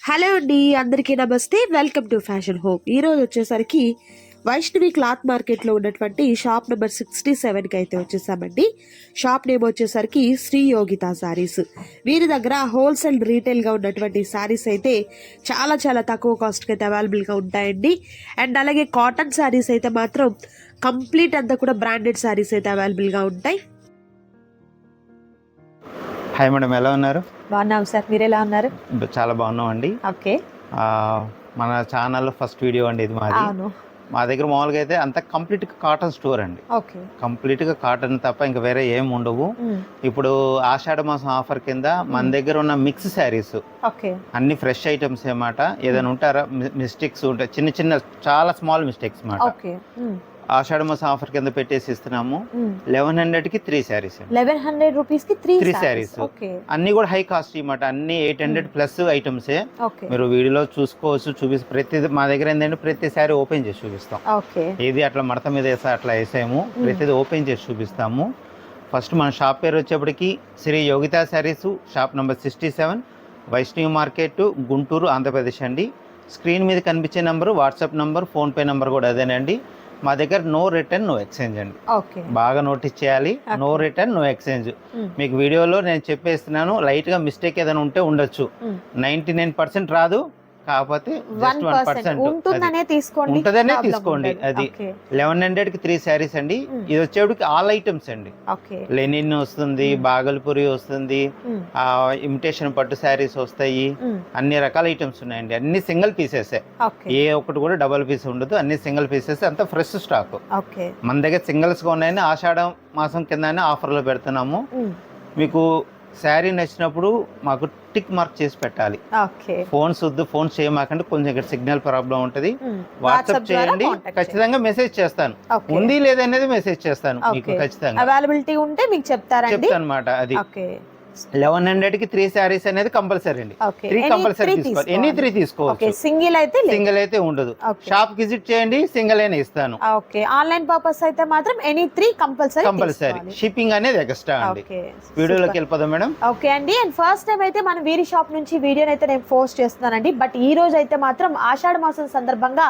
Hello అండి, అందరికీ నమస్తే. Welcome to fashion home. ఈరోజు వచ్చేసరికి వైష్ణవి క్లాత్ మార్కెట్లో ఉన్నటువంటి షాప్ నెంబర్ 67కి అయితే వచ్చేసామండి. షాప్ నేమ్ వచ్చేసరికి శ్రీ యోగిత శారీస్. వీరి దగ్గర హోల్సేల్ రీటైల్గా ఉన్నటువంటి శారీస్ అయితే చాలా చాలా తక్కువ కాస్ట్కి అయితే అవైలబుల్గా ఉంటాయండి. అండ్ అలాగే కాటన్ శారీస్ అయితే మాత్రం కంప్లీట్ అంతా కూడా బ్రాండెడ్ శారీస్ అయితే అవైలబుల్గా ఉంటాయి. హాయ్ మేడం, ఎలా ఉన్నారు? బాగున్నాం సార్, మీరు ఎలా ఉన్నారు? చాలా బాగున్నాం అండి. ఓకే, మన ఛానల్లో ఫస్ట్ వీడియో అండి ఇది మాది. మా దగ్గర మామూలుగా అయితే అంత కంప్లీట్గా కాటన్ స్టోర్ అండి. కంప్లీట్గా కాటన్ తప్ప ఇంకా వేరే ఏం ఉండవు. ఇప్పుడు ఆషాఢ మాసం ఆఫర్ కింద మన దగ్గర ఉన్న మిక్స్ శారీస్ అన్ని ఫ్రెష్ ఐటమ్స్ ఏమాట. ఏదైనా ఉంటారా మిస్టేక్స్ ఉంటాయి, చిన్న చిన్న చాలా స్మాల్ మిస్టేక్స్ మాట. ఆషాఢ మాసం ఆఫర్ కింద పెట్టేసి ఇస్తున్నాము. 1100కి 3 శారీస్. 1100 రూపీస్కి 3 శారీస్. అన్ని కూడా హై కాస్ట్ అన్నమాట. అన్ని 800 ప్లస్ ఐటమ్సే. మీరు వీడియోలో చూసుకోవచ్చు, ప్రతి మా దగ్గర ఏంటంటే ప్రతి శారీ ఓపెన్ చేసి చూపిస్తాం. ఏది అట్లా మడత మీద వేసా అట్లా వేసాము, ప్రతిది ఓపెన్ చేసి చూపిస్తాము. ఫస్ట్ మన షాప్ పేరు వచ్చేప్పటికి Shri Yogita saris, shop number 67, Vaishnavi market, Guntur, Andhra Pradesh అండి. స్క్రీన్ మీద కనిపించే number WhatsApp number, PhonePe number కూడా అదేనండి. మా దగ్గర నో రిటర్న్ నో ఎక్స్చేంజ్ అండి. బాగా నోటీస్ చేయాలి, నో రిటర్న్ నో ఎక్స్చేంజ్. మీకు వీడియోలో నేను చెప్పేస్తున్నాను, లైట్గా మిస్టేక్ ఏదైనా ఉంటే ఉండొచ్చు. 99% రాదు, కాకపోతే 1% ఉంటుందనే తీసుకోండి. అది 1100కి 3 శారీస్ అండి. ఇది వచ్చేటికి ఆల్ ఐటమ్స్ అండి. లెనిన్ వస్తుంది, బాగల్పూరి వస్తుంది, ఇమిటేషన్ పట్టు శారీస్ వస్తాయి, అన్ని రకాల ఐటమ్స్ ఉన్నాయండి. అన్ని సింగిల్ పీసెస్, ఏ ఒక్కటి కూడా డబల్ పీస్ ఉండదు, అన్ని సింగిల్ పీసెస్. అంతా ఫ్రెష్ స్టాక్. మన దగ్గర సింగిల్స్ గా ఉన్నాయని ఆషాఢ మాసం కింద ఆఫర్లో పెడుతున్నాము. మీకు శారీ నచ్చినప్పుడు మాకు టిక్ మార్క్ చేసి పెట్టాలి. ఫోన్ చేయమాకండి, కొంచెం ఇక్కడ సిగ్నల్ ప్రాబ్లం ఉంటుంది. వాట్సాప్ చేయండి, ఖచ్చితంగా మెసేజ్ చేస్తాను. ఉంది లేదనేది మెసేజ్ చేస్తాను మీకు. ఖచ్చితంగా అవైలబిలిటీ ఉంటే మీకు చెప్తాను అనమాట. అది 1100కి 3 శారీస్ అనేది కంపల్సరీ అండి. 3 కంపల్సరీ తీసుకోవాలి. ఎనీ 3 తీసుకోవచ్చు. సింగిల్ అయితే ఉండదు. షాప్ విజిట్ చేయండి, సింగిల్ అయినా ఇస్తాను. ఆన్లైన్ పర్పస్ అయితే మాత్రం ఎనీ 3 కంపల్సరీ. షిప్పింగ్ అనేది ఎక్స్ట్రా అండి. వీడియోలోకి వెళ్ళిపోదాం మేడం. ఓకే అండి. అండ్ ఫస్ట్ టైం అయితే మనం వీరి షాప్ నుంచి వీడియోని అయితే నేను పోస్ట్ చేస్తున్నానండి. బట్ ఈ రోజు అయితే మాత్రం ఆషాఢ మాసం సందర్భంగా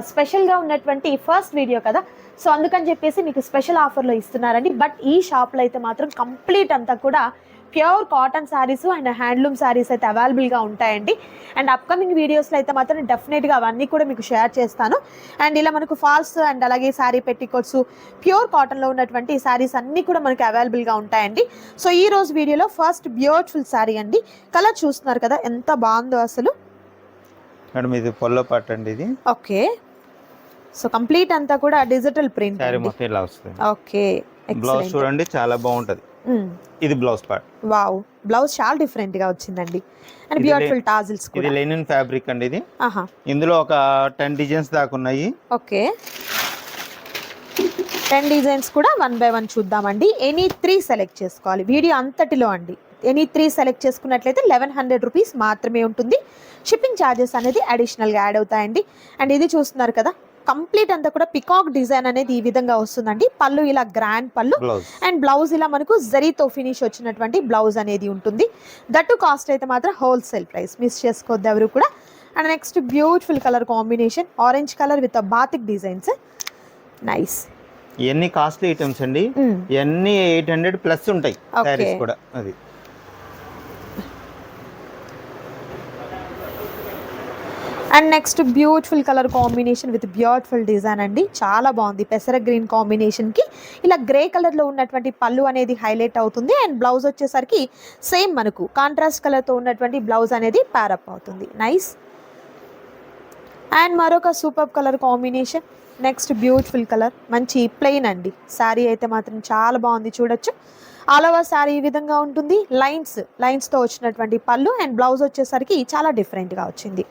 స్పెషల్ గా ఉన్నటువంటి ఫస్ట్ వీడియో కదా, సో అందుకని చెప్పేసి మీకు స్పెషల్ ఆఫర్లో ఇస్తున్నారండి. బట్ ఈ షాప్లో అయితే మాత్రం కంప్లీట్ అంతా కూడా pure cotton saris and handloom saris అయితే అవైలబుల్గా ఉంటాయండి. అండ్ అప్కమింగ్ వీడియోస్లో అయితే మాత్రం డెఫినెట్గా అవన్నీ కూడా మీకు షేర్ చేస్తాను. అండ్ ఇలా మనకు ఫాల్స్ అండ్ అలాగే శారీ పెట్టికోట్స్ ప్యూర్ కాటన్లో ఉన్నటువంటి శారీస్ అన్నీ కూడా మనకి అవైలబుల్గా ఉంటాయండి. సో ఈ రోజు వీడియోలో ఫస్ట్ బ్యూటిఫుల్ శారీ అండి. కలర్ చూస్తున్నారు కదా ఎంత బాగుందో అసలు. మేడం ఇది పొల్లో పార్ట్ అండి ఇది. ఓకే, సో కంప్లీట్ అంతా కూడా డిజిటల్ ప్రింట్. సారీ మొత్తం ఇలా వస్తుంది. ఓకే, బ్లౌజ్ చూడండి చాలా బాగుంటది. ఇది బ్లౌజ్ పార్ట్. వావ్, బ్లౌజ్ చాలా డిఫరెంట్ గా వచ్చిందండి. అండ్ బ్యూటిఫుల్ టాజిల్స్ కూడా. ఇది లెనిన్ ఫ్యాబ్రిక్ అండి ఇది. ఇందులో ఒక 10 డిజైన్స్ దాకా ఉన్నాయి. ఓకే, 10 డిజైన్స్ కూడా 1 by 1 చూద్దామండి. ఎనీ 3 సెలెక్ట్ చేసుకోవాలి వీడియో అంతటిలో అండి. ఎనీ 3 సెలెక్ట్ చేసుకున్నట్లయితే 1100 రూపీస్ మాత్రమే ఉంటుంది. షిప్పింగ్ ఛార్జెస్ అనేది అడిషనల్గా యాడ్ అవుతాయండి. అండ్ ఇది చూస్తున్నారు కదా, కంప్లీట్ అంతా కూడా పికాక్ డిజైన్ అనేది ఈ విధంగా వస్తుందండి. పళ్ళు ఇలా గ్రాండ్ పళ్ళు, అండ్ బ్లౌజ్ ఇలా మనకు జరీతో ఫినిష్ వచ్చినటువంటి బ్లౌజ్ అనేది ఉంటుంది. దట్టు కాస్ట్ అయితే మాత్రం హోల్సేల్ ప్రైస్, మిస్ చేసుకోవద్దు ఎవరు కూడా. And next beautiful colour combination, orange colour with batik designs. Nice. ఇవన్నీ కాస్ట్లీ ఐటమ్స్ అండి. ఇవన్నీ 800 ప్లస్ ఉంటాయి సారీస్ కూడా. అది and next beautiful colour combination with beautiful design అండి. చాలా బాగుంది. పెసర గ్రీన్ కాంబినేషన్కి ఇలా గ్రే కలర్లో ఉన్నటువంటి పళ్ళు అనేది హైలైట్ అవుతుంది. అండ్ బ్లౌజ్ వచ్చేసరికి సేమ్ మనకు కాంట్రాస్ట్ కలర్తో ఉన్నటువంటి బ్లౌజ్ అనేది ప్యారప్ అవుతుంది. నైస్. అండ్ మరొక super colour combination. Next beautiful colour, మంచి ప్లెయిన్ అండి. శారీ అయితే మాత్రం చాలా బాగుంది, చూడొచ్చు. ఆల్ ఓవర్ శారీ ఈ విధంగా ఉంటుంది. లైన్స్తో వచ్చినటువంటి పళ్ళు, అండ్ బ్లౌజ్ వచ్చేసరికి చాలా డిఫరెంట్గా వచ్చింది.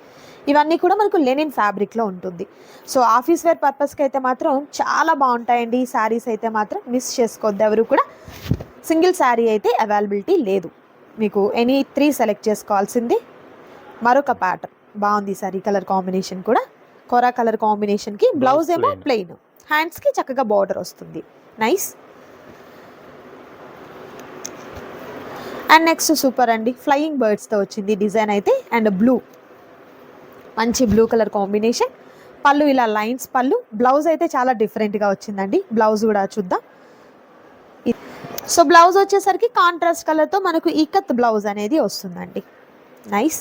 ఇవన్నీ కూడా మనకు లెనిన్ ఫ్యాబ్రిక్లో ఉంటుంది. సో ఆఫీస్ వేర్ పర్పస్కి అయితే మాత్రం చాలా బాగుంటాయండి ఈ శారీస్ అయితే మాత్రం. మిస్ చేసుకోవద్దు ఎవరు కూడా. సింగిల్ శారీ అయితే అవైలబిలిటీ లేదు, మీకు ఎనీ 3 సెలెక్ట్ చేసుకోవాల్సింది. మరొక ప్యాటర్న్ బాగుంది సారీ కలర్ కాంబినేషన్ కూడా. కొరా కలర్ కాంబినేషన్కి బ్లౌజ్ ఏమో ప్లెయిన్, హ్యాండ్స్కి చక్కగా బార్డర్ వస్తుంది. నైస్. అండ్ నెక్స్ట్ సూపర్ అండి, ఫ్లయింగ్ బర్డ్స్తో వచ్చింది డిజైన్ అయితే. అండ్ బ్లూ, మంచి బ్లూ కలర్ కాంబినేషన్. పళ్ళు ఇలా లైన్స్ పళ్ళు. బ్లౌజ్ అయితే చాలా డిఫరెంట్గా వచ్చిందండి. బ్లౌజ్ కూడా చూద్దాం. సో బ్లౌజ్ వచ్చేసరికి కాంట్రాస్ట్ కలర్తో మనకు ఇకత్ బ్లౌజ్ అనేది వస్తుందండి. Nice.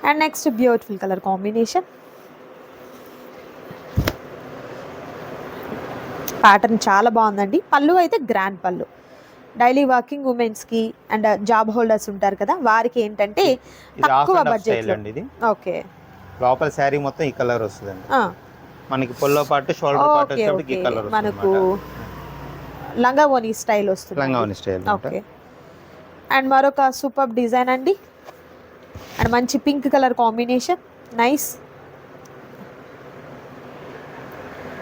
And next beautiful colour combination. Pattern చాలా బాగుందండి. పళ్ళు అయితే గ్రాండ్ పళ్ళు. డైలీ వర్కింగ్ ఉమెన్స్కి అండ్ జాబ్ హోల్డర్స్ ఉంటారు కదా, వారికి ఏంటంటే తక్కువ బడ్జెట్. ఓకే, లోపల శారీ మొత్తం ఈ కలర్ వస్తుందండి. మనకి పొల్లో పాటు షోల్డర్ పార్ట్ వచ్చేటప్పుడు ఈ కలర్ మనకు లంగావోని స్టైల్ వస్తుంది. లంగావోని స్టైల్. ఓకే. అండ్ మరొక సూపర్ డిజైన్ అండి. అండ్ మంచి pink colour combination. Nice.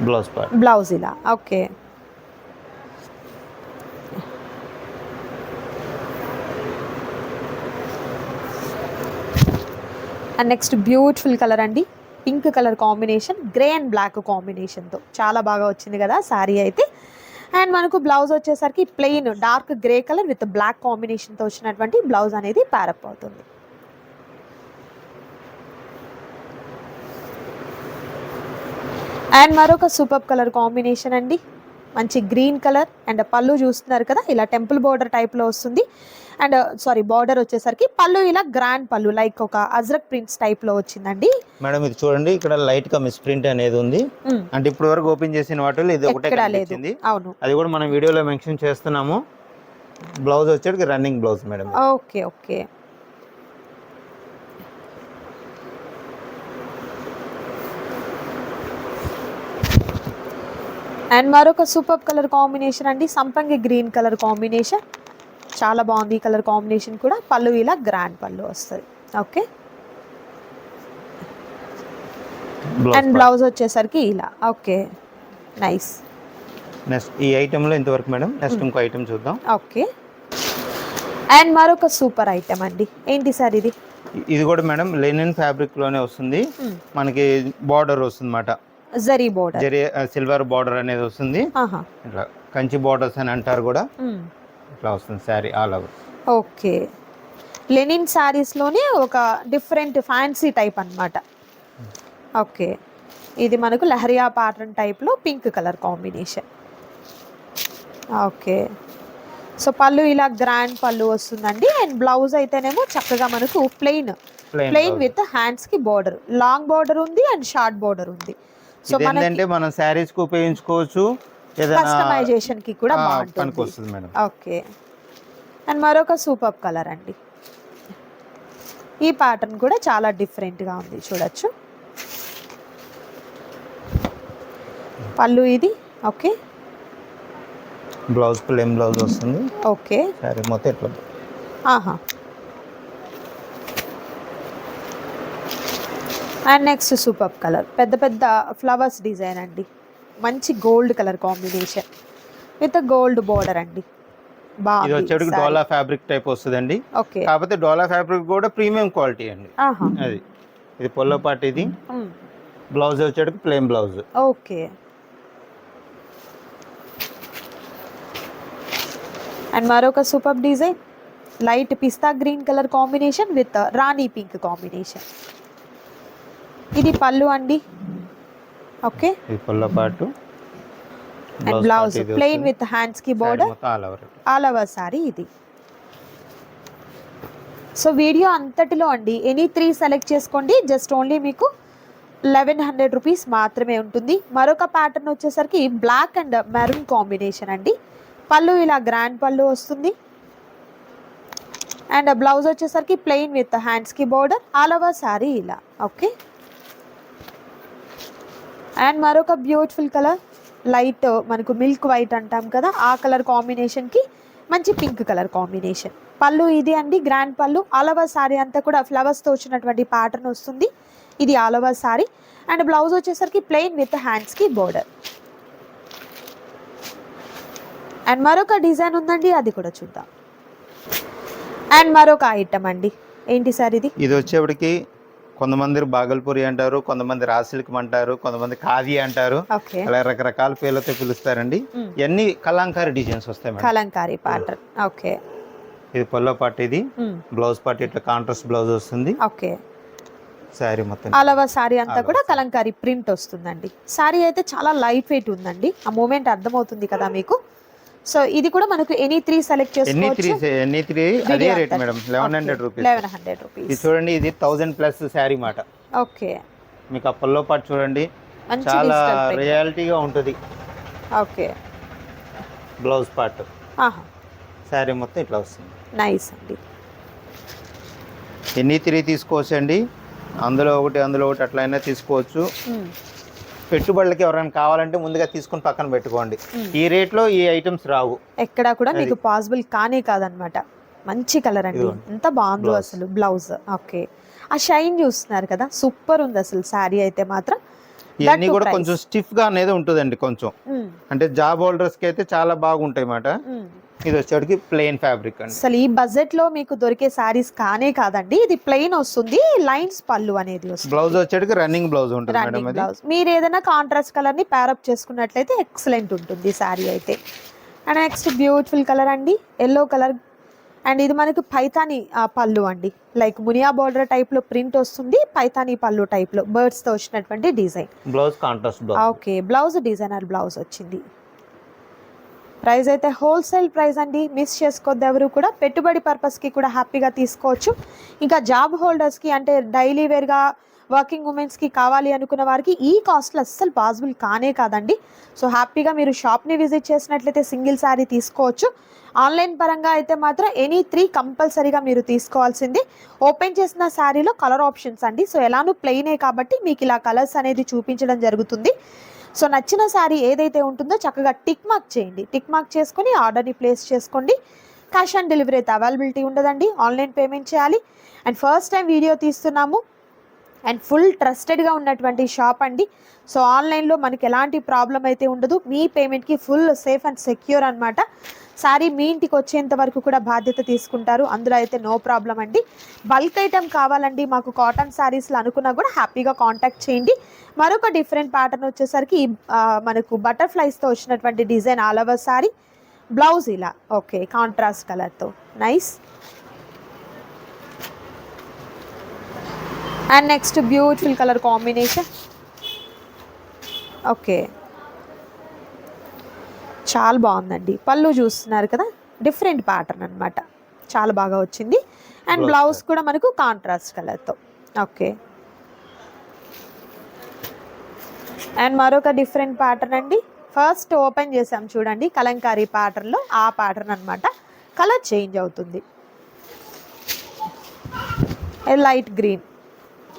Blouse part, blouse ఇలా. Okay. And next beautiful colour అండి, pink colour combination, grey and black కాంబినేషన్తో చాలా బాగా వచ్చింది కదా శారీ అయితే. అండ్ మనకు బ్లౌజ్ వచ్చేసరికి plain dark grey colour with black కాంబినేషన్తో వచ్చినటువంటి బ్లౌజ్ అనేది ప్యారప్ అవుతుంది. అండ్ మరొక సూపర్ కలర్ కాంబినేషన్ అండి, మంచి గ్రీన్ కలర్. అండ్ పళ్ళు చూస్తున్నారు కదా, ఇలా టెంపుల్ బోర్డర్ టైప్లో వస్తుంది. అండ్ బార్డర్ వచ్చేసరికి పళ్ళు ఇలా గ్రాండ్ పళ్ళు, లైక్ ఒక అజ్రక్ ప్రింట్స్ టైప్లో వచ్చిందండి. మేడం ఇది చూడండి, ఇక్కడ లైట్ గా మిస్ ప్రింట్ అనేది ఉంది. అంటే ఇప్పుడు వరకు ఓపెన్ చేసిన వాటిలో ఇది ఒకటే కనిపించింది. అవును, అది కూడా మనం వీడియోలో మెన్షన్ చేస్తున్నాము. బ్లౌజ్ వచ్చేటికి running blouse madam. Okay okay. And మరొక సూపర్ కలర్ కాంబినేషన్ అండి, సంపంగి గ్రీన్ కలర్ కాంబినేషన్. చాలా బాగుంది ఈ కలర్ కాంబినేషన్ కూడా. పళ్ళు ఇలా గ్రాండ్ పళ్ళు వస్తుంది. ఓకే. అండ్ బ్లౌజ్ వచ్చేసరికి ఇలా. Okay, nice. నెక్స్ట్ ఈ ఐటెంలో ఇంతవరకు మేడం. నెక్స్ట్ ఇంకో ఐటెం చూద్దాం. ఓకే. అండ్ మరొక సూపర్ ఐటెం అండి, ఏంటి సార్ ఇది? ఇది కూడా మేడం లెనిన్ ఫ్యాబ్రిక్ లోనే వస్తుంది. మనకి బార్డర్ వస్తుంది అన్నమాట, zari border, zari silver border అనేది వస్తుంది. ఇట్లా కంచి బార్డర్స్ అని అంటారు కూడా. ఇట్లా వస్తుంది saree all over. Okay. Linen శారీస్లోనే ఒక డిఫరెంట్ ఫ్యాన్సీ టైప్ అన్నమాట. ఓకే. ఇది మనకు లహరియా ప్యాటర్న్ టైప్లో pink colour combination. Okay. So పళ్ళు ఇలా గ్రాండ్ పళ్ళు వస్తుందండి. అండ్ బ్లౌజ్ అయితేనేమో చక్కగా మనకు ప్లెయిన్ విత్ హ్యాండ్స్కి బార్డర్, లాంగ్ బార్డర్ ఉంది అండ్ షార్ట్ బార్డర్ ఉంది. సో ఏంటంటే మనం శారీస్ కి ఉపయోగించుకోవచ్చు, కస్టమైజేషన్ కి కూడా బాగుంటుంది మేడం. ఓకే. అండ్ మరొక సూపర్ కలర్ అండి, ఈ ప్యాటర్న్ కూడా చాలా డిఫరెంట్ గా ఉంది, చూడొచ్చు. పళ్ళు ఇది. ఓకే. బ్లౌజ్ ప్లెయిన్ బ్లౌజ్ వస్తుంది. ఓకే. శారీ మొత్తం ఇట్లా. ఆహా. అండ్ నెక్స్ట్ సూపర్ కలర్, పెద్ద పెద్ద ఫ్లవర్స్ డిజైన్ అండి, మంచి gold colour combination with gold border అండి. ఇది వచ్చేటికి డోలా ఫ్యాబ్రిక్ టైప్ వస్తుందండి. ఓకే. కాకపోతే డోలా ఫ్యాబ్రిక్ కూడా ప్రీమియం క్వాలిటీ అండి. అది ఇది పొల్లో పార్ట్, ఇది బ్లౌజ్ వచ్చేటికి ప్లెయిన్ బ్లౌజ్. ఓకే. అండ్ మరొక super design, light pista green colour combination with rani pink combination. ఇది పళ్ళు అండి. ఓకే. ఇది పళ్ళు part. And blouse plain with hands కి బోర్డర్, ఆల్ ఓవర్ సారీ ఇది. సో వీడియో అంతటిలో అండి ఎనీ 3 సెలెక్ట్ చేసుకోండి, జస్ట్ ఓన్లీ మీకు 1100 రూపీస్ మాత్రమే ఉంటుంది. మరొక ప్యాటర్న్ వచ్చేసరికి బ్లాక్ అండ్ మెరూన్ కాంబినేషన్ అండి. పళ్ళు ఇలా గ్రాండ్ పళ్ళు వస్తుంది. అండ్ బ్లౌజ్ వచ్చేసరికి ప్లెయిన్ విత్ హ్యాండ్స్ కి బోర్డర్, ఆల్ ఓవర్ సారీ ఇలా. ఓకే. అండ్ మరొక బ్యూటిఫుల్ కలర్, లైట్ మనకు మిల్క్ వైట్ అంటాం కదా, ఆ కలర్ కాంబినేషన్కి మంచి పింక్ కలర్ కాంబినేషన్. పళ్ళు ఇది అండి, గ్రాండ్ పళ్ళు. ఆల్ ఓవర్ సారీ అంతా కూడా ఫ్లవర్స్తో వచ్చినటువంటి ప్యాటర్న్ వస్తుంది. ఇది all over sorry. And blouse వచ్చేసరికి ప్లెయిన్ విత్ హ్యాండ్స్కి బోర్డర్. అండ్ మరొక డిజైన్ ఉందండి, అది కూడా చూద్దాం. అండ్ మరొక ఐటమ్ అండి, ఏంటి సార్ ఇది? ఇది వచ్చేప్పటికి కొంతమంది బాగల్పూరి అంటారు, కొంతమంది రాసిల్క్ అంటారు, కొంతమంది ఖాదీ అంటారు, అలా రకరకాల పేర్లతో పిలుస్తారండి. ఇవన్నీ కలంకారీ డిజైన్స్ వస్తాయి. కలంకారీ ప్యాటర్న్. ఓకే. ఇది పల్లో పార్ట్, ఇది బ్లౌజ్ పార్ట్ ఇట్లా కాంట్రాస్ట్ బ్లౌజ్ వస్తుంది. ఓకే, శారీ మొత్తం అలవా శారీ అంతా కూడా కలంకారీ ప్రింట్ వస్తుందండి. శారీ అయితే చాలా లైట్ వెయిట్ ఉందండి, ఆ మూమెంట్ అర్థమవుతుంది కదా మీకు. సో ఇది కూడా మనకు ఎనీ 3 సెలెక్ట్ చేసుకోవచ్చు. ఎనీ 3 అదే రేట్ మేడం, 1100 రూపీస్. 1100 రూపీస్. ఇది చూడండి, ఇది 1000 ప్లస్ శారీ మాట. ఓకే, మీకు ఆ పల్లో పార్ట్ చూడండి, చాలా రియాలిటీగా ఉంటుంది. ఓకే, బ్లౌజ్ పార్ట్, ఆహా, శారీ మొత్తం ఇట్లా వస్తుంది. నైస్ అండి. ఎన్ని 3 తీసుకోవచ్చు అండి, అందులో ఒకటి అట్లా అయినా తీసుకోవచ్చు. పెట్టుబడులకి ఎవరైనా కావాలంటే ముందుగా తీసుకుని పక్కన పెట్టుకోండి. ఈ రేట్లో ఈ ఐటమ్స్ రావు ఎక్కడ కూడా, మీకు పాసిబుల్ కానే కాదనమాట. మంచి కలర్ అండి, ఎంత బాగుందో అసలు బ్లౌజ్. ఓకే, ఆ షైన్ చూస్తున్నారు కదా, సూపర్ ఉంది అసలు శారీ అయితే మాత్రం. ఇవన్నీ కూడా కొంచెం స్టిఫ్ గా అనేది ఉంటుందండి కొంచెం, అంటే జాబ్ హోల్డర్స్ కి అయితే చాలా బాగుంటాయి మాట. ఇది వచ్చేటికి ప్లెయిన్ ఫ్యాబ్రిక్ అండి. అసలు ఈ బడ్జెట్ లో మీకు దొరికే సారీస్ కానే కాదండి. ఇది ప్లెయిన్ వస్తుంది, లైన్స్ పళ్ళు అనేది వస్తుంది. బ్లౌజ్ వచ్చేటికి రన్నింగ్ బ్లౌజ్ ఉంటుంది మేడం. బ్లౌజ్ మీరు ఏదైనా కాంట్రాస్ట్ కలర్ ని ప్యారప్ చేసుకున్నట్లయితే ఎక్సలెంట్ ఉంటుంది సారీ అయితే. అండ్ నెక్స్ట్ బ్యూటిఫుల్ కలర్ అండి, ఎల్లో కలర్. అండ్ ఇది మనకి పైతానీ పళ్ళు అండి, లైక్ మునియా బోర్డర్ టైప్ లో ప్రింట్ వస్తుంది, పైతానీ పళ్ళు టైప్ లో బర్డ్స్ తో వచ్చినటువంటి design. Blouse contrast blouse. Okay, blouse designer blouse వచ్చింది. ప్రైస్ అయితే హోల్సేల్ ప్రైస్ అండి, మిస్ చేసుకోవద్దు ఎవరు కూడా. పెట్టుబడి పర్పస్కి కూడా హ్యాపీగా తీసుకోవచ్చు. ఇంకా జాబ్ హోల్డర్స్కి అంటే డైలీ వేర్గా వర్కింగ్ ఉమెన్స్కి కావాలి అనుకున్న వారికి ఈ కాస్ట్లో అస్సలు పాసిబుల్ కానే కాదండి. సో హ్యాపీగా మీరు షాప్ని విజిట్ చేసినట్లయితే సింగిల్ శారీ తీసుకోవచ్చు. ఆన్లైన్ పరంగా అయితే మాత్రం ఎనీ 3 కంపల్సరీగా మీరు తీసుకోవాల్సింది. ఓపెన్ చేసిన శారీలో కలర్ ఆప్షన్స్ అండి. సో ఎలానూ ప్లెయినే కాబట్టి మీకు ఇలా కలర్స్ అనేది చూపించడం జరుగుతుంది. సో నచ్చిన శారీ ఏదైతే ఉంటుందో చక్కగా టిక్ మార్క్ చేయండి. టిక్ మార్క్ చేసుకొని ఆర్డర్ని ప్లేస్ చేసుకోండి. క్యాష్ ఆన్ డెలివరీ అయితే అవైలబిలిటీ ఉండదండి, ఆన్లైన్ పేమెంట్ చేయాలి. అండ్ ఫస్ట్ టైం వీడియో తీస్తున్నాము అండ్ ఫుల్ ట్రస్టెడ్గా ఉన్నటువంటి షాప్ అండి. సో ఆన్లైన్లో మనకి ఎలాంటి ప్రాబ్లం అయితే ఉండదు, మీ పేమెంట్కి ఫుల్ సేఫ్ అండ్ సెక్యూర్ అనమాట. శారీ మీ ఇంటికి వచ్చేంత వరకు కూడా బాధ్యత తీసుకుంటారు, అందులో అయితే నో ప్రాబ్లం అండి. బల్క్ ఐటమ్ కావాలండి మాకు కాటన్ శారీస్లో అనుకున్నా కూడా హ్యాపీగా కాంటాక్ట్ చేయండి. మరొక డిఫరెంట్ ప్యాటర్న్ వచ్చేసరికి మనకు బటర్ఫ్లైస్తో వచ్చినటువంటి design all over sari, blouse ఇలా ఓకే కాంట్రాస్ట్ కలర్తో nice. And next beautiful colour combination. Okay, చాలా బాగుందండి. పళ్ళు చూస్తున్నారు కదా, డిఫరెంట్ ప్యాటర్న్ అనమాట, చాలా బాగా వచ్చింది. అండ్ బ్లౌజ్ కూడా మనకు కాంట్రాస్ట్ కలర్తో. ఓకే, అండ్ మరొక డిఫరెంట్ ప్యాటర్న్ అండి. ఫస్ట్ ఓపెన్ చేసాం చూడండి, కలంకారీ ప్యాటర్న్లో ఆ ప్యాటర్న్ అనమాట. కలర్ చేంజ్ అవుతుంది, light green.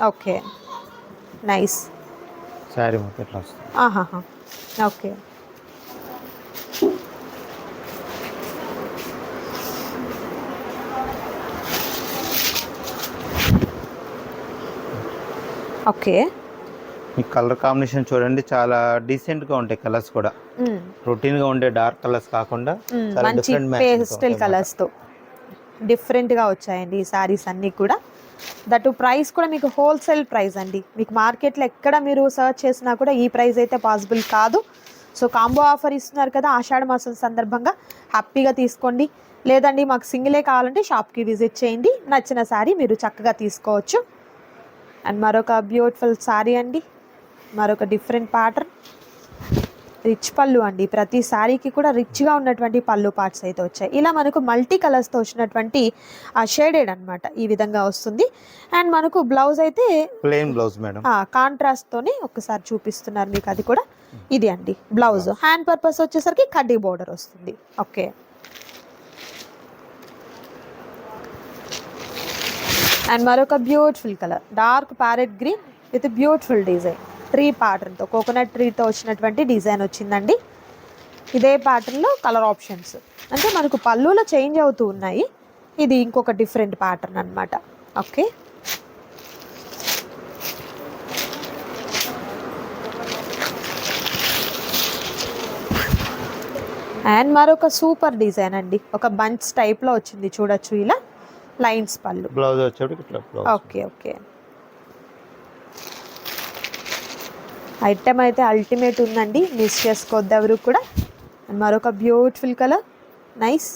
Okay nice. Sorry మొత్తం ఇట్లా వస్తుంది. ఆహాహా ఓకే. ఓకే, మీ కలర్ కాంబినేషన్ చూడండి, చాలా డీసెంట్ గా ఉంటాయి కలర్స్ కూడా. రొటీన్ గా ఉండే డార్క్ కలర్స్ కాకుండా మంచి పేస్టల్ కలర్స్ తో డిఫరెంట్ గా వచ్చాయండి ఈ సారీస్ అన్ని కూడా. దట్ ప్రైస్ కూడా మీకు హోల్సేల్ ప్రైస్ అండి. మీకు మార్కెట్లో ఎక్కడ మీరు సర్చ్ చేసినా కూడా ఈ ప్రైస్ అయితే పాసిబుల్ కాదు. సో కాంబో ఆఫర్ ఇస్తున్నారు కదా ఆషాఢ మాసం సందర్భంగా, హ్యాపీగా తీసుకోండి. లేదండి మాకు సింగిలే కావాలంటే షాప్కి విజిట్ చేయండి, నచ్చిన శారీ మీరు చక్కగా తీసుకోవచ్చు. అండ్ మరొక బ్యూటిఫుల్ శారీ అండి, మరొక డిఫరెంట్ ప్యాటర్న్, రిచ్ పళ్ళు అండి. ప్రతి శారీకి కూడా రిచ్గా ఉన్నటువంటి పళ్ళు పార్ట్స్ అయితే వచ్చాయి. ఇలా మనకు మల్టీ కలర్స్తో వచ్చినటువంటి షేడెడ్ అనమాట, ఈ విధంగా వస్తుంది. అండ్ మనకు బ్లౌజ్ అయితే ప్లెయిన్ బ్లౌజ్ మేడం, కాంట్రాస్ట్తోనే ఒకసారి చూపిస్తున్నారు మీకు, అది కూడా ఇది అండి బ్లౌజ్. హ్యాండ్ పర్పస్ వచ్చేసరికి కడ్డీ బోర్డర్ వస్తుంది. ఓకే, అండ్ మరొక beautiful colour, dark parrot green with beautiful design, tree ప్యాటర్న్తో కోకోనట్ ట్రీతో వచ్చినటువంటి డిజైన్ వచ్చిందండి. ఇదే ప్యాటర్న్లో కలర్ ఆప్షన్స్ అంటే మనకు పళ్ళులో చేంజ్ అవుతూ ఉన్నాయి. ఇది ఇంకొక డిఫరెంట్ ప్యాటర్న్ అనమాట. ఓకే, అండ్ మరొక సూపర్ డిజైన్ అండి, ఒక బంచ్ టైప్లో వచ్చింది చూడొచ్చు, ఇలా లైన్స్ పళ్ళు, బ్లౌజ్ వచ్చేటికి ఇట్లా బ్లౌజ్. ఓకే ఓకే, ఐటమ్ అయితే అల్టిమేట్ ఉందండి, మిస్ చేసుకోవద్దు ఎవరు కూడా. అండ్ మరొక బ్యూటిఫుల్ కలర్ నైస్.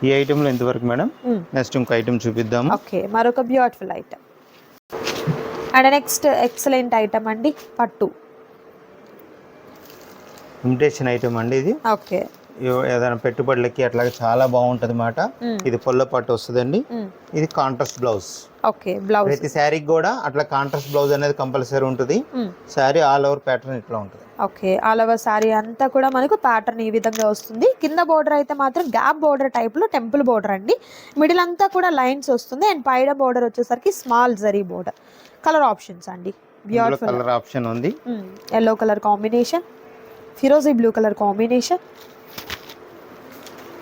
ఈ ఐటెంలో ఎంతవరకు మేడం? నెక్స్ట్ ఇంకో ఐటెం చూపిద్దాము. ఓకే, మరొక beautiful item. And next excellent item అండి, పట్టు ఇమిటేషన్ ఐటమ్ అండి ఇది. ఓకే, ఏదైనా పెట్టుబడులకి అట్లాగే చాలా బాగుంటది మాట. ఇది పొల్ల పట్టు వస్తుందండి. ఇది కాంట్రాస్ట్ బ్లౌజ్. ఓకే, బ్లౌజ్ ప్రతి శారీకి కూడా అట్లా కాంట్రాస్ట్ బ్లౌజ్ అనేది కంపల్సరీ ఉంటుంది. శారీ ఆల్ ఓవర్ ప్యాటర్న్ ఇట్లా ఉంటుంది. ఓకే, ఆల్ ఓవర్ శారీ అంతా కూడా మనకు ప్యాటర్న్ ఈ విధంగా వస్తుంది. కింద బోర్డర్ అయితే మాత్రం గ్యాప్ బోర్డర్ టైప్ లో టెంపుల్ బోర్డర్ అండి. మిడిల్ అంతా కూడా లైన్స్ వస్తుంది. అండ్ పైన బోర్డర్ వచ్చేసరికి small zari border. Colour options అండి, బ్యూటిఫుల్ కలర్ ఆప్షన్ ఉంది. ఎల్లో కలర్ కాంబినేషన్, ఫిరోజీ blue colour combination.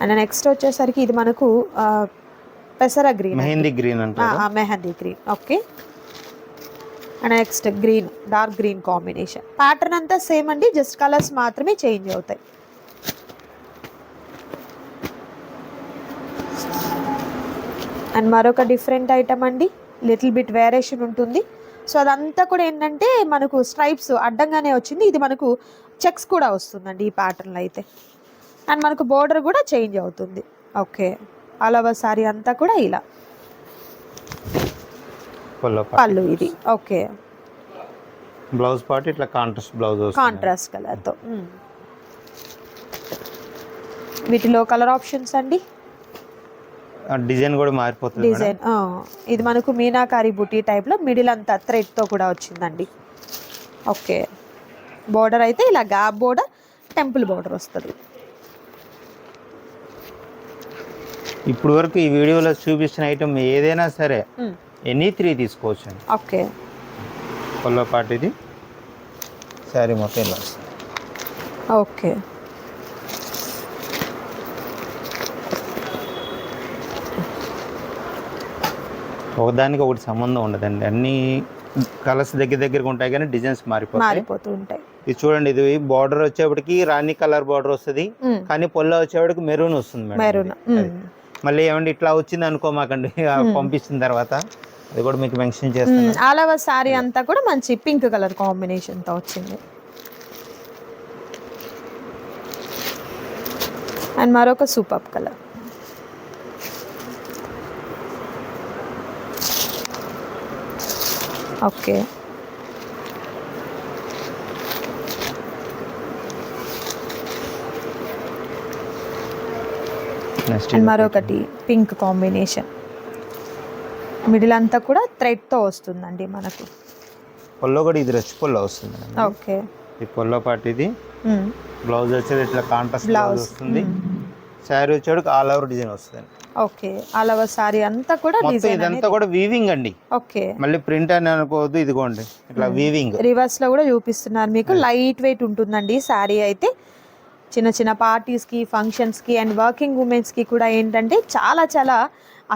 And next వచ్చేసరికి ఇది మనకు పెసర గ్రీన్, మెహందీ గ్రీన్ అంటారు. Mehndi green. Okay, and next green, dark green combination. Pattern అంతా సేమ్ అండి, జస్ట్ కలర్స్ మాత్రమే చేంజ్ అవుతాయి. అండ్ మరొక డిఫరెంట్ ఐటమ్ అండి, లిటిల్ బిట్ వేరియేషన్ ఉంటుంది. సో అదంతా కూడా ఏంటంటే మనకు స్ట్రైప్స్ అడ్డంగానే వచ్చింది. ఇది మనకు చెక్స్ కూడా వస్తుందండి ఈ ప్యాటర్న్లో అయితే. అండ్ మనకు బోర్డర్ కూడా చేంజ్ అవుతుంది. ఓకే, ఆల్ ఓవర్ సారీ అంతా కూడా ఇలా పళ్ళు ఇది. ఓకే, బ్లౌజ్ పార్ట్ ఇట్లా కాంట్రాస్ట్ బ్లౌజ్, కాంట్రాస్ట్ కలర్తో. వీటిలో కలర్ ఆప్షన్స్ అండి, డిజైన్ కూడా మారిపోతుంది. డిజైన్ ఇది మనకు మీనాకారి బుటీ టైప్లో మిడిల్ అంతా థ్రెడ్తో కూడా వచ్చిందండి. ఓకే, బోర్డర్ అయితే ఇలా గ్యాప్ బోర్డర్, టెంపుల్ బోర్డర్ వస్తుంది. ఇప్పుడు వరకు ఈ వీడియోలో చూపించిన ఐటమ్ ఏదైనా సరే ఎనీ 3 తీసుకోవచ్చు అండి. ఓకే, పల్లో పాటు ఇది శారీ మొత్తం ఇలా వస్తుంది. ఓకే, ఒకదానికి ఒకటి సంబంధం ఉండదండి. అన్ని కలర్స్ దగ్గరగా ఉంటాయి కానీ డిజైన్స్ మారిపోతూ ఉంటాయి. ఇది చూడండి, ఇది బార్డర్ వచ్చేప్పటికి రాణి కలర్ బార్డర్ వస్తుంది, కానీ పొల్ల వచ్చేప్పటికి మెరూన్ వస్తుంది. మెరూన్ మళ్ళీ ఏమండి ఇట్లా వచ్చింది అనుకోమాకండి, పంపించిన తర్వాత అది కూడా మీకు మెన్షన్ చేస్తాను. ఆల్ ఓవర్ సారీ అంతా కూడా మంచి పింక్ కలర్ కాంబినేషన్ తో వచ్చింది. అండ్ మరొక సూపర్ కలర్. ఓకే, అండ్ మరొకటి పింక్ కాంబినేషన్. మిడిల్ అంతా కూడా థ్రెడ్ తో వస్తుందండి మనకు. పొల్లో కూడా ఇది రచ్ పొల్లో వస్తుంది. ఓకే, ఈ పొల్లో పాటు ఇది బ్లౌజ్ వచ్చేది ఇట్లా కాంట్రాస్ట్ బ్లౌజ్ వస్తుంది. శారీ వచ్చేటికి ఆల్ ఓవర్ డిజైన్ వస్తుంది. ఓకే, ఆల్ ఓవర్ సారీ అంతా కూడా డిజైన్, ఇదంతా కూడా వీవింగ్ అండి. ఓకే, మళ్ళీ ప్రింట్ అని అనుకోవద్దు, ఇదిగోండి ఇట్లా వీవింగ్. రివర్స్ లో కూడా చూపిస్తున్నారు మీకు. లైట్ వెయిట్ ఉంటుందండి సారీ అయితే. చిన్న చిన్న పార్టీస్కి, ఫంక్షన్స్కి అండ్ వర్కింగ్ ఉమెన్స్కి కూడా ఏంటంటే చాలా చాలా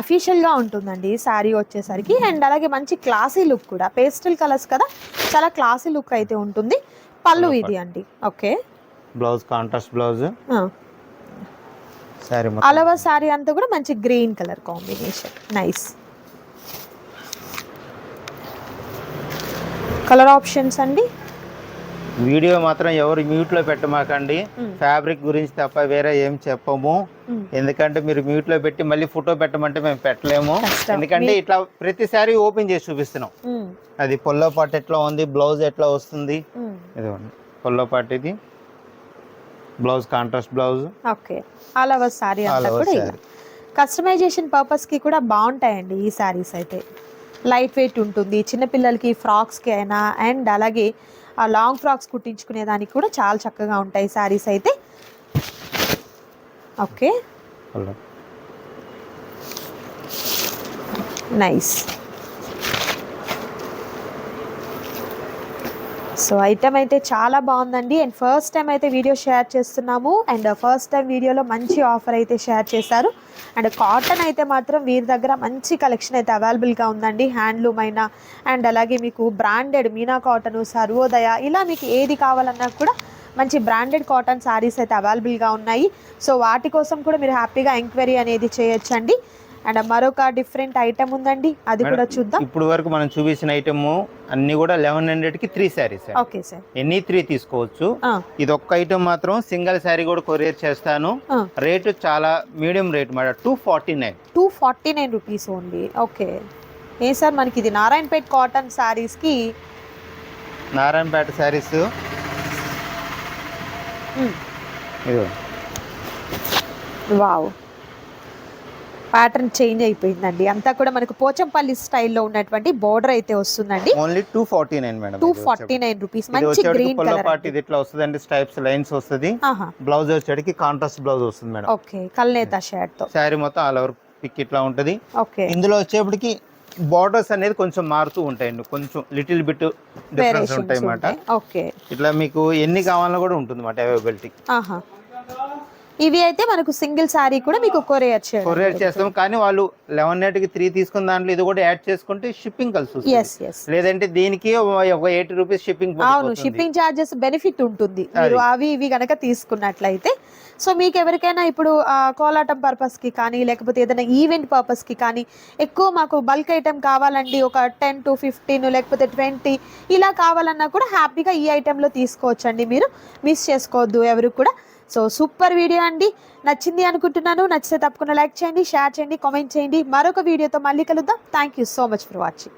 అఫీషియల్గా ఉంటుందండి శారీ వచ్చేసరికి. అండ్ అలాగే మంచి క్లాసీ లుక్ కూడా, పేస్టల్ కలర్స్ కదా, చాలా క్లాసీ లుక్ అయితే ఉంటుంది. పళ్ళు ఇది అండి. Okay, blouse contrast blouse. All over sari అంతా కూడా మంచి green colour combination. Nice colour options అండి. వీడియో మాత్రం ఎవరు మ్యూట్ లో పెట్టమాకండి. ఫ్యాబ్రిక్ గురించి తప్ప వేరే ఏం చెప్పము. ఎందుకంటే మీరు మ్యూట్ లో పెట్టి మళ్ళీ ఫోటో పెట్టమంటే మేము పెట్టలేము. ఎందుకంటే ఇట్లా ప్రతిసారి ఓపెన్ చేసి చూపిస్తున్నాం. అది పొల్లో పాటు ఎట్లా ఉంది, బ్లౌజ్ ఎట్లా వస్తుంది. ఇదిగోండి పొల్లో పాటు, ఇది blouse contrast blouse. Okay, all over sorry అంతా కూడా ఇలా కస్టమైజేషన్ పర్పస్ కి కూడా బాగుంటాయండి ఈ సారీస్ అయితే. లైట్ వెయిట్ ఉంటుంది, చిన్నపిల్లలకి ఫ్రాక్స్కి అయినా అండ్ అలాగే ఆ లాంగ్ ఫ్రాక్స్ కుట్టించుకునే దానికి కూడా చాలా చక్కగా ఉంటాయి సారీస్ అయితే. Okay, nice. సో ఐటమ్ అయితే చాలా బాగుందండి. అండ్ ఫస్ట్ టైం అయితే వీడియో షేర్ చేస్తున్నాము. అండ్ ఫస్ట్ టైం వీడియోలో మంచి ఆఫర్ అయితే షేర్ చేశారు. అండ్ కాటన్ అయితే మాత్రం వీరి దగ్గర మంచి కలెక్షన్ అయితే అవైలబుల్గా ఉందండి. హ్యాండ్లూమ్ అయినా అండ్ అలాగే మీకు బ్రాండెడ్ మీనా కాటను, సర్వోదయ, ఇలా మీకు ఏది కావాలన్నా కూడా మంచి బ్రాండెడ్ కాటన్ శారీస్ అయితే అవైలబుల్గా ఉన్నాయి. సో వాటి కోసం కూడా మీరు హ్యాపీగా ఎంక్వైరీ అనేది చేయొచ్చండి. అండ్ మరొక డిఫరెంట్ ఐటమ్ ఉందండి, అది కూడా చూద్దాం. ఇప్పుడు వరకు మనం చూపించిన ఐటమ్ అన్ని కూడా 1100కి 3 శారీస్. ఓకే సార్, ఎన్ని 3 తీసుకోవచ్చు. ఇది ఒక్క ఐటమ్ మాత్రం సింగిల్ శారీ కూడా కొరియర్ చేస్తాను. రేటు చాలా medium rate madam, 249 rupees only. Okay ఏ సార్, మనకి ఇది నారాయణపేట్ కాటన్ శారీస్ కి, Narayanpet sarees wow, pattern change అయిపోయిందండి. అంతా కూడా మనకు పోచంపల్లి స్టైల్లో ఉన్నటువంటి బోర్డర్ అయితే వస్తుందండి. Only 249 madam, 249 rupees. మంచి గ్రీన్ కలర్ పార్ట్ ఇది ఇట్లా వస్తుందండి, స్టైప్స్ లైన్స్ వస్తుంది. బ్లౌజ్ వచ్చేటికి కాంట్రాస్ట్ బ్లౌజ్ వస్తుంది మేడం. ఓకే, కల్నేత షర్ట్ తో శారీ మొత్తం ఆల్ ఓవర్ పిక్ ఇట్లా ఉంటది. ఓకే, ఇందులో వచ్చేప్పటికి బార్డర్స్ అనేది కొంచెం మారుతూ ఉంటాయండి, కొంచెం లిటిల్ బిట్ డిఫరెన్స్ ఉంటాయి అన్నమాట. ఓకే, ఇట్లా మీకు ఎన్ని కావాలన్నా కూడా ఉంటుంది అన్నమాట అవైలబిలిటీ. ఇవి అయితే మనకు సింగిల్ సారీ కూడా మీకు కొరియర్ చేస్తాం, కానీ వాళ్ళు 1100కి 3 తీసుకున్న దాంట్లో ఇది కూడా యాడ్ చేసుకుంటే షిప్పింగ్ కలిసి వస్తుంది. లేదంటే దీనికి ఒక 80 రూపీస్ షిప్పింగ్. అవును, షిప్పింగ్ చార్జెస్ బెనిఫిట్ ఉంటుంది మీరు అవి ఇవి గనక తీసుకున్నట్లయితే. సో మీకు ఎవరికైనా ఇప్పుడు కోలాటం పర్పస్ కి కానీ, లేకపోతే ఏదైనా ఈవెంట్ పర్పస్ కి కానీ, ఎక్కువ మాకు బల్క్ ఐటమ్ కావాలండి, ఒక 10 to 15 లేకపోతే 20 ఇలా కావాలన్నా కూడా హ్యాపీగా ఈ ఐటెంలో తీసుకోవచ్చండి. మీరు మిస్ చేసుకోవద్దు ఎవరు కూడా. సో సూపర్ వీడియో అండి, నచ్చింది అనుకుంటున్నాను. నచ్చితే తప్పకుండా లైక్ చేయండి, షేర్ చేయండి, కామెంట్ చేయండి. మరొక వీడియోతో మళ్ళీ కలుద్దాం. Thank you so much for watching.